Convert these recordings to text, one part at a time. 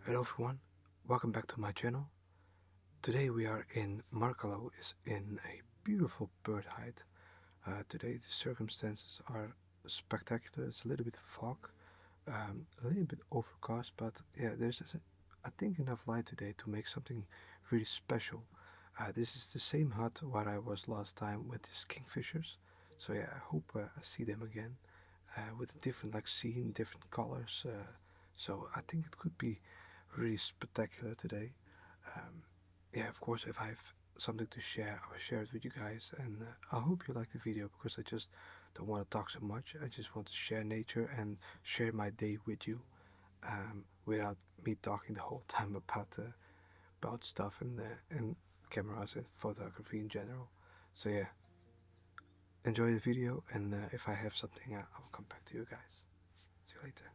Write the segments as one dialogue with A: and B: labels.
A: Hello everyone, welcome back to my channel. Today we are in Markalo, is in a beautiful bird hide. Today the circumstances are spectacular. It's a little bit fog, a little bit overcast, but yeah, there's I think enough light today to make something really special. This is the same hut where I was last time with these kingfishers, so yeah, I hope I see them again with a different like scene, different colors. So I think it could be really spectacular today. Um, yeah, of course, if I have something to share, I will share it with you guys. And I hope you like the video because I just don't want to talk so much. I just want to share nature and share my day with you without me talking the whole time about stuff and cameras and photography in general. So yeah, enjoy the video, and if I have something, I will come back to you guys. See you later.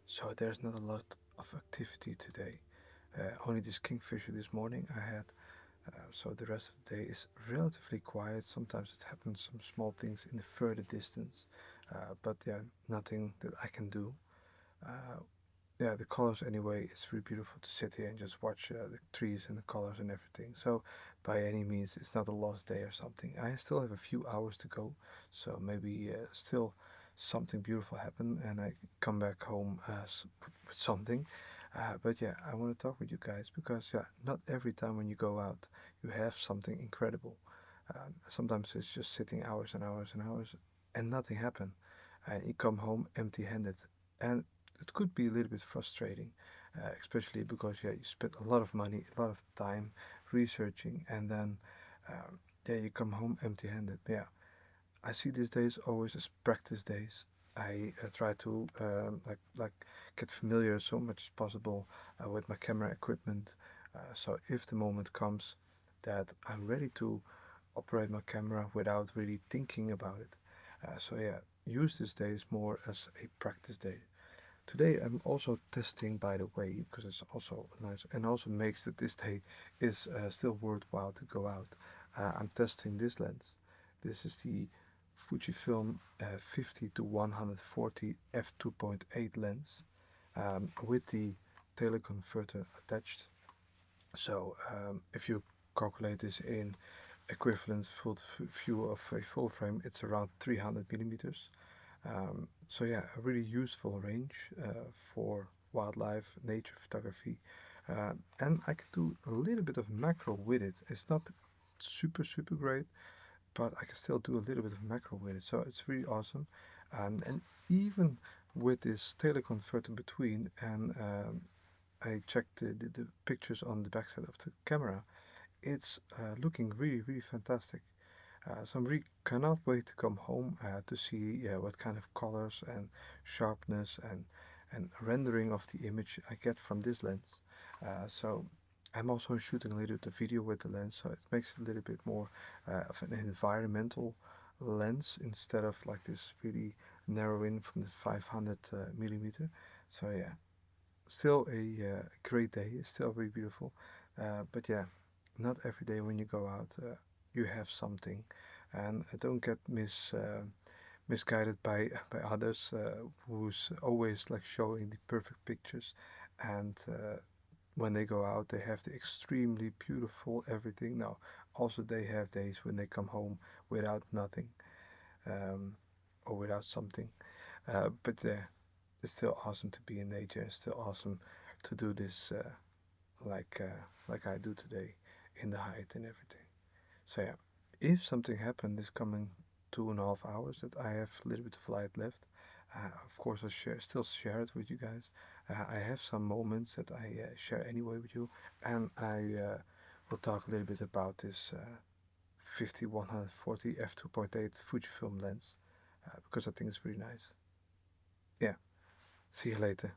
A: So there's not a lot of activity today. Only this kingfisher this morning I had. So the rest of the day is relatively quiet. Sometimes it happens some small things in the further distance, but yeah, nothing that I can do. Uh, yeah, the colors anyway. It's really beautiful to sit here and just watch the trees and the colors and everything. So by any means, it's not a lost day or something. I still have a few hours to go, so maybe still something beautiful happen and I come back home with something. But yeah, I want to talk with you guys because yeah, not every time when you go out you have something incredible. Sometimes it's just sitting hours and hours and hours and nothing happen, and you come home empty-handed, and it could be a little bit frustrating, especially because yeah, you spend a lot of money, a lot of time researching, and then yeah, you come home empty-handed. Yeah, I see these days always as practice days. I try to like get familiar so much as possible with my camera equipment. So if the moment comes that I'm ready to operate my camera without really thinking about it, so yeah, use these days more as a practice day. Today I'm also testing, by the way, because it's also nice and also makes that this day is still worthwhile to go out. I'm testing this lens. This is the Fujifilm 50 to 140 f2.8 lens with the teleconverter attached. So if you calculate this in equivalent full view of a full frame, it's around 300 millimeters. So yeah, a really useful range for wildlife, nature photography, and I can do a little bit of macro with it. It's not super great, but I can still do a little bit of macro with it. So it's really awesome, and even with this teleconverter between, and I checked the pictures on the backside of the camera. It's looking really fantastic. So I really cannot wait to come home to see what kind of colors and sharpness and rendering of the image I get from this lens. So I'm also shooting a little bit of video with the lens, so it makes it a little bit more of an environmental lens instead of like this really narrow in from the 500 millimeter. So yeah, still a great day. It's still very beautiful, but yeah, not every day when you go out you have something, and don't get misguided by others who's always like showing the perfect pictures, and when they go out they have the extremely beautiful everything. No, also they have days when they come home without nothing, um, or without something, but it's still awesome to be in nature. It's still awesome to do this like I do today in the height and everything. So yeah, if something happened this coming 2.5 hours that I have a little bit of light left, of course I still share it with you guys. I have some moments that I share anyway with you, and I will talk a little bit about this 50-140 f2.8 Fujifilm lens because I think it's really nice. Yeah, see you later.